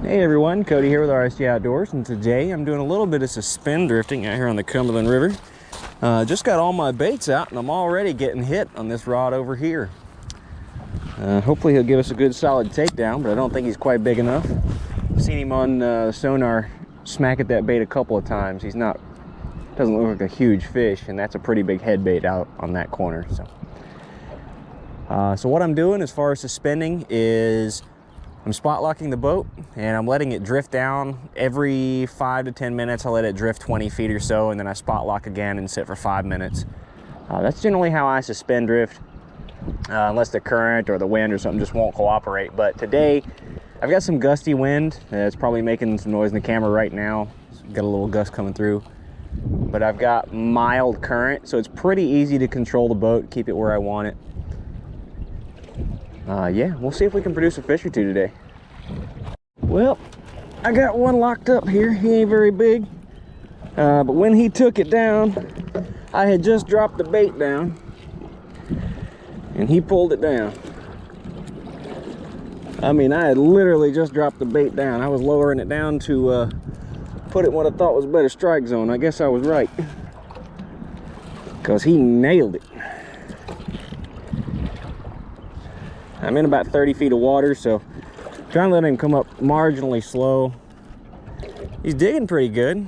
Hey everyone, Cody here with RSG Outdoors, and today I'm doing a little bit of suspend drifting out here on the Cumberland River. Just got all my baits out and I'm already getting hit on this rod over here. Hopefully he'll give us a good solid takedown, but I don't think he's quite big enough. Seen him on sonar smack at that bait a couple of times. Doesn't look like a huge fish, and that's a pretty big head bait out on that corner. So what I'm doing as far as suspending is I'm spot locking the boat and I'm letting it drift down. Every 5 to 10 minutes, I let it drift 20 feet or so, and then I spot lock again and sit for 5 minutes. That's generally how I suspend drift, unless the current or the wind or something just won't cooperate. But today, I've got some gusty wind. It's probably making some noise in the camera right now. Got a little gust coming through. But I've got mild current, so it's pretty easy to control the boat, keep it where I want it. Yeah, we'll see if we can produce a fish or two today. Well, I got one locked up here. He ain't very big, but when he took it down, I had just dropped the bait down and he pulled it down. I mean, I had literally just dropped the bait down. I was lowering it down to put it in what I thought was a better strike zone. I guess I was right, because he nailed it. I'm in about 30 feet of water, so trying to let him come up marginally slow. He's digging pretty good.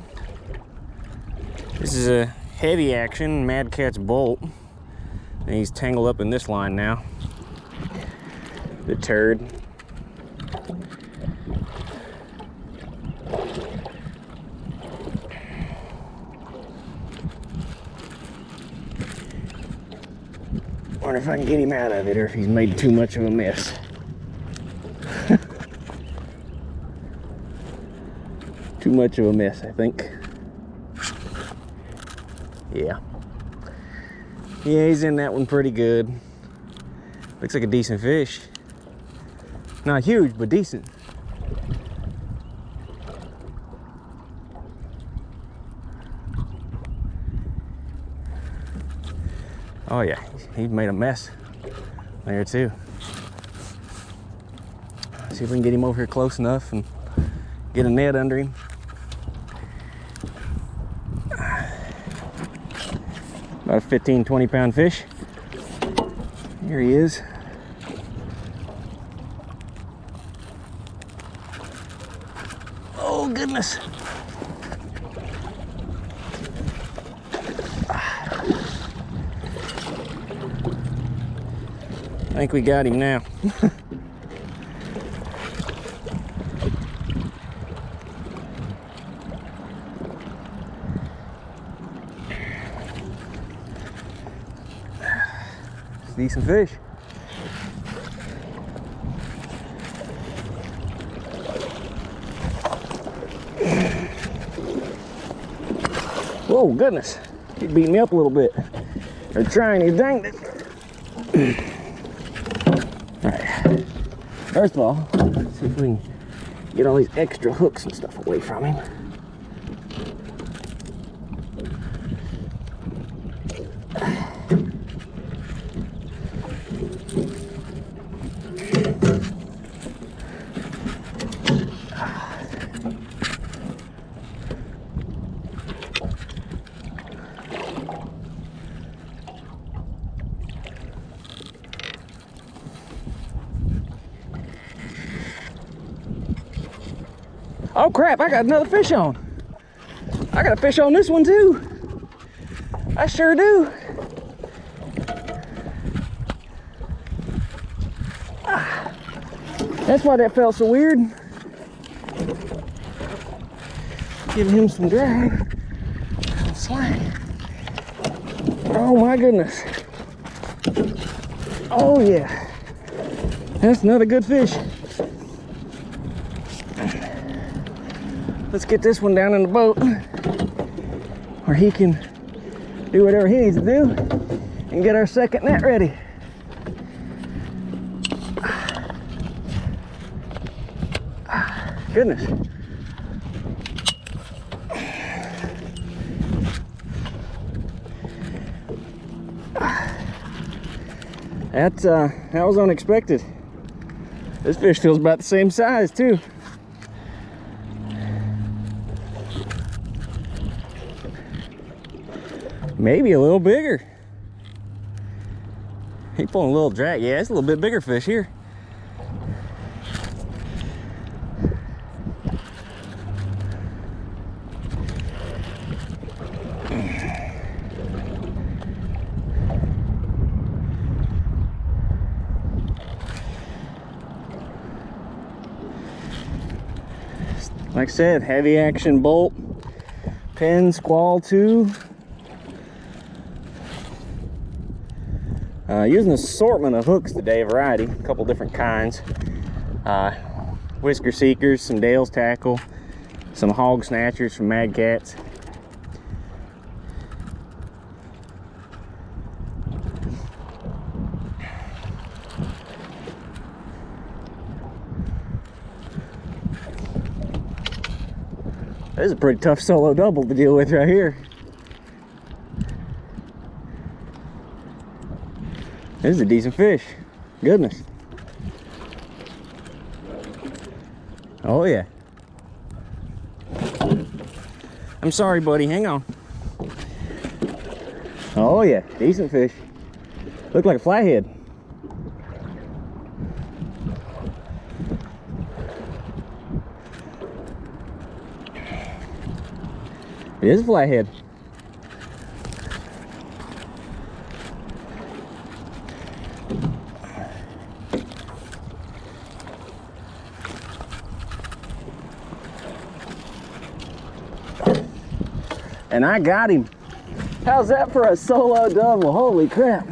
This is a heavy action Mad Cat's bolt, and he's tangled up in this line now. The turd. Wonder if I can get him out of it, or if he's made too much of a mess. Too much of a mess, I think. Yeah, he's in that one pretty good. Looks like a decent fish. Not huge, but decent. Oh yeah, he made a mess there too. See if we can get him over here close enough and get a net under him. About a 15-20 pound fish. Here he is. Oh goodness. I think we got him now. It's a decent fish. Whoa, goodness. He beat me up a little bit. They're trying, he danged it. First of all, let's see if we can get all these extra hooks and stuff away from him. Oh crap, I got another fish on. I got a fish on this one too. I sure do. That's why that felt so weird. Giving him some drag. Slack. Oh my goodness. Oh yeah. That's another good fish. Let's get this one down in the boat where he can do whatever he needs to do and get our second net ready. Goodness. That was unexpected. This fish feels about the same size too. Maybe a little bigger. He pulling a little drag. Yeah, it's a little bit bigger fish here. Like I said, heavy action bolt, Penn Squall 2. Using an assortment of hooks today, a variety, a couple different kinds. Whisker Seekers, some Dale's tackle, some hog snatchers from Mad Cats. This is a pretty tough solo double to deal with right here. This is a decent fish. Goodness. Oh yeah. I'm sorry, buddy. Hang on. Oh yeah, decent fish. Look like a flathead. It is a flathead. And I got him. How's that for a solo double? Holy crap.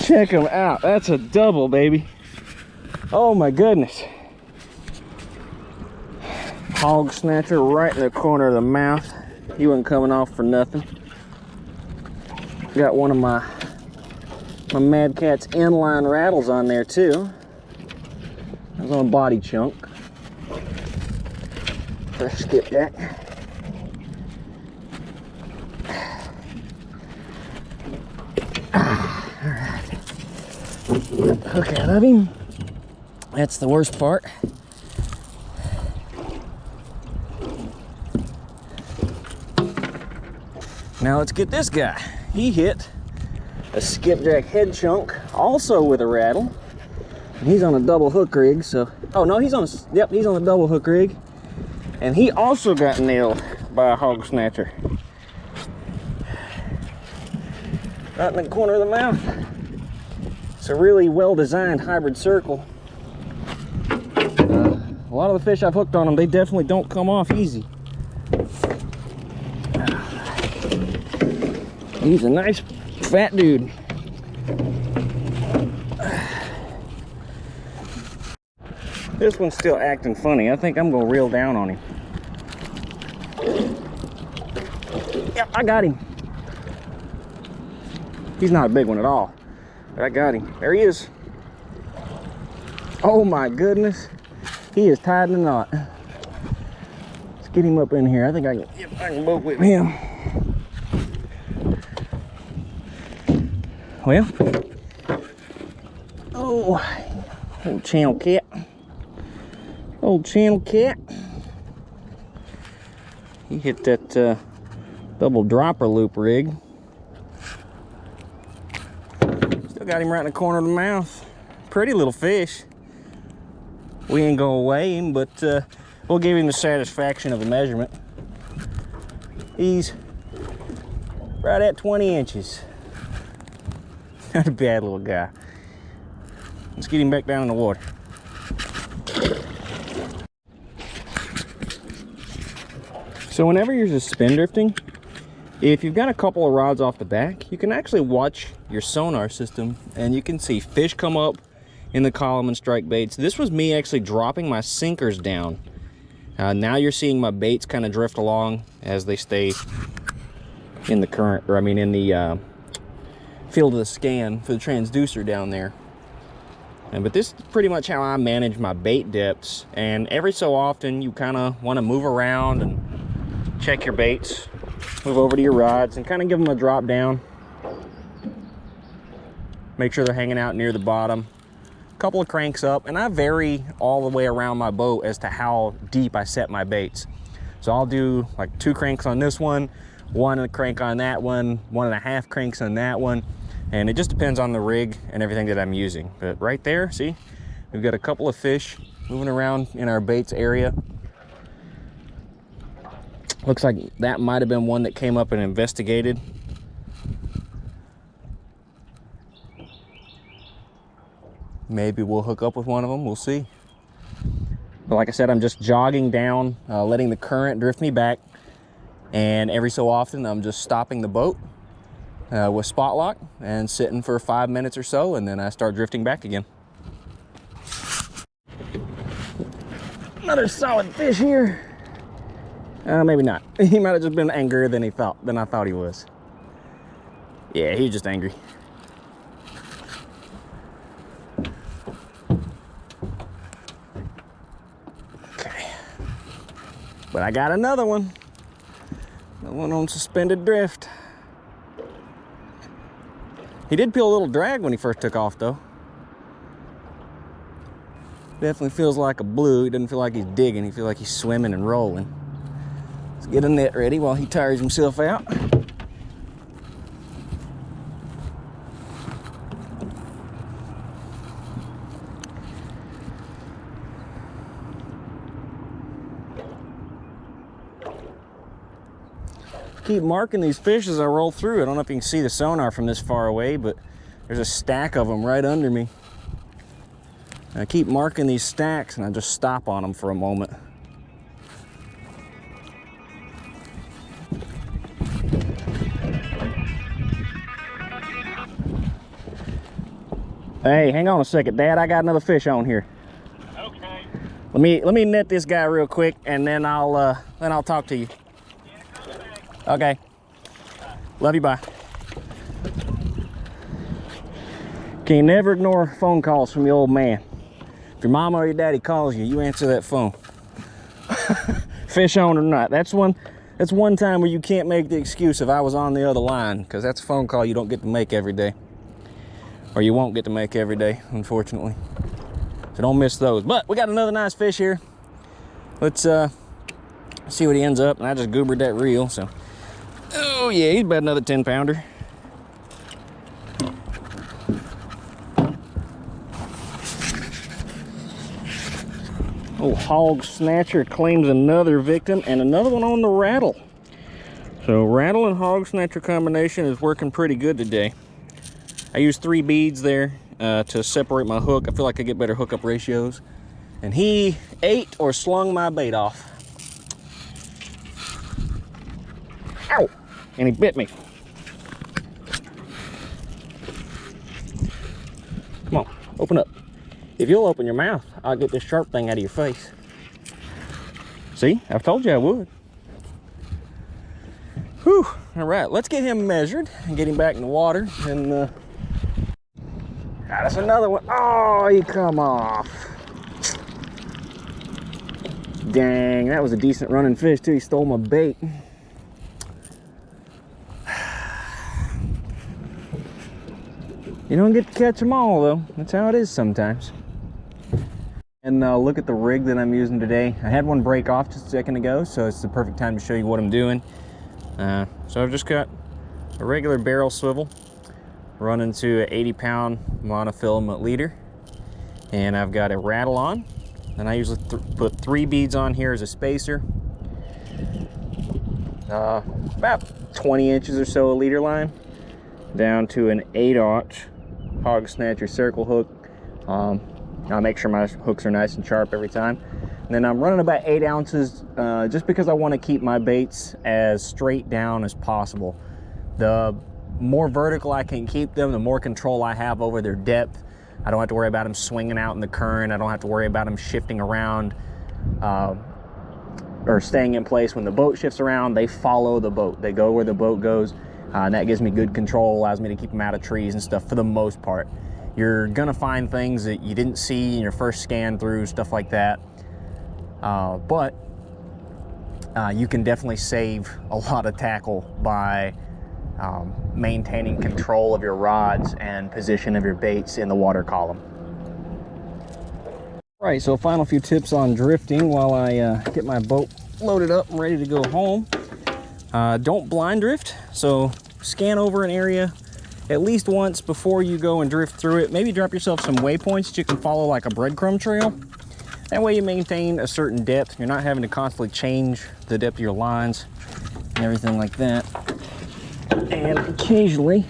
Check him out. That's a double, baby. Oh my goodness. Hog snatcher right in the corner of the mouth. He wasn't coming off for nothing. Got one of my Mad Cat's inline rattles on there too. I was on a body chunk. Fresh skipjack. Hook out of him. That's the worst part. Now let's get this guy. He hit a skipjack head chunk, also with a rattle. And he's on a double hook rig, so oh no, he's on a, yep, he's on a double hook rig. And he also got nailed by a hog snatcher. Right in the corner of the mouth. It's a really well-designed hybrid circle. A lot of the fish I've hooked on them, they definitely don't come off easy. He's a nice fat dude. This one's still acting funny. I think I'm gonna reel down on him. Yep, I got him. He's not a big one at all. But I got him. There he is. Oh my goodness. He is tied in a knot. Let's get him up in here. I think I can boat whip him. Well. Oh, old channel cat. Old channel cat. He hit that double dropper loop rig. Got him right in the corner of the mouth. Pretty little fish. We ain't gonna weigh him, but we'll give him the satisfaction of a measurement. He's right at 20 inches. Not a bad little guy. Let's get him back down in the water. So whenever you're just spin drifting, if you've got a couple of rods off the back, you can actually watch your sonar system and you can see fish come up in the column and strike baits. This was me actually dropping my sinkers down. Now you're seeing my baits kind of drift along as they stay in the current, or I mean in the field of the scan for the transducer down there. But this is pretty much how I manage my bait depths. And every so often you kind of want to move around and check your baits. move over to your rods and kind of give them a drop down. Make sure they're hanging out near the bottom. A couple of cranks up, and I vary all the way around my boat as to how deep I set my baits. So I'll do like 2 cranks on this one, 1 crank on that one, 1.5 cranks on that one, and it just depends on the rig and everything that I'm using. But right there, see, we've got a couple of fish moving around in our baits area. Looks like that might have been one that came up and investigated. Maybe we'll hook up with one of them, we'll see. But like I said, I'm just jogging down, letting the current drift me back. And every so often, I'm just stopping the boat with spot lock and sitting for 5 minutes or so, and then I start drifting back again. Another solid fish here. Maybe not. He might have just been angrier than I thought he was. Yeah, he's just angry. Okay. But I got another one. Another one on suspended drift. He did feel a little drag when he first took off though. Definitely feels like a blue. He doesn't feel like he's digging. He feels like he's swimming and rolling. Let's get a net ready while he tires himself out. Keep marking these fish as I roll through. I don't know if you can see the sonar from this far away, but there's a stack of them right under me. And I keep marking these stacks and I just stop on them for a moment. Hey, hang on a second, Dad. I got another fish on here. Okay. Let me net this guy real quick, and then I'll talk to you. Okay. Love you, bye. Can never ignore phone calls from your old man. If your mama or your daddy calls you, you answer that phone. Fish on or not. That's one time where you can't make the excuse if I was on the other line, because that's a phone call you don't get to make every day. Or you won't get to make every day, unfortunately. So don't miss those. But we got another nice fish here. Let's see what he ends up. And I just goobered that reel, so. Oh yeah, he's about another 10-pounder. Oh, hog snatcher claims another victim and another one on the rattle. So rattle and hog snatcher combination is working pretty good today. I used 3 beads there to separate my hook. I feel like I get better hookup ratios. And he ate or slung my bait off. Ow! And he bit me. Come on, open up. If you'll open your mouth, I'll get this sharp thing out of your face. See, I've told you I would. Whew, all right, let's get him measured and get him back in the water. And that's another one. Oh, he come off. Dang, that was a decent running fish too. He stole my bait. You don't get to catch them all though. That's how it is sometimes. And look at the rig that I'm using today. I had one break off just a second ago, so it's the perfect time to show you what I'm doing. So I've just got a regular barrel swivel running to an 80-pound monofilament leader, and I've got a rattle on, and I usually put 3 beads on here as a spacer. About 20 inches or so of leader line down to an 8/0 hog snatcher circle hook. I'll make sure my hooks are nice and sharp every time. And then I'm running about 8 ounces just because I want to keep my baits as straight down as possible. The more vertical I can keep them, the more control I have over their depth. I don't have to worry about them swinging out in the current. I don't have to worry about them shifting around or staying in place. When the boat shifts around, they follow the boat. They go where the boat goes. And that gives me good control, allows me to keep them out of trees and stuff for the most part. You're gonna find things that you didn't see in your first scan through, stuff like that. But you can definitely save a lot of tackle by maintaining control of your rods and position of your baits in the water column. All right, so final few tips on drifting while I get my boat loaded up and ready to go home. Don't blind drift, so scan over an area at least once before you go and drift through it. Maybe drop yourself some waypoints that you can follow, like a breadcrumb trail. That way you maintain a certain depth. You're not having to constantly change the depth of your lines and everything like that. And occasionally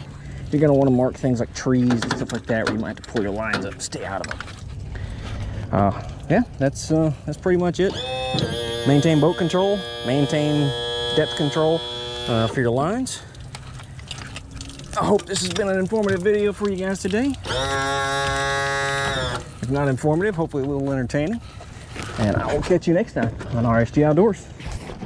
you're going to want to mark things like trees and stuff like that where you might have to pull your lines up and stay out of them. Yeah, that's pretty much it. Maintain boat control, maintain depth control for your lines. I hope this has been an informative video for you guys today. If not informative, hopefully a little entertaining. And I will catch you next time on RSG Outdoors.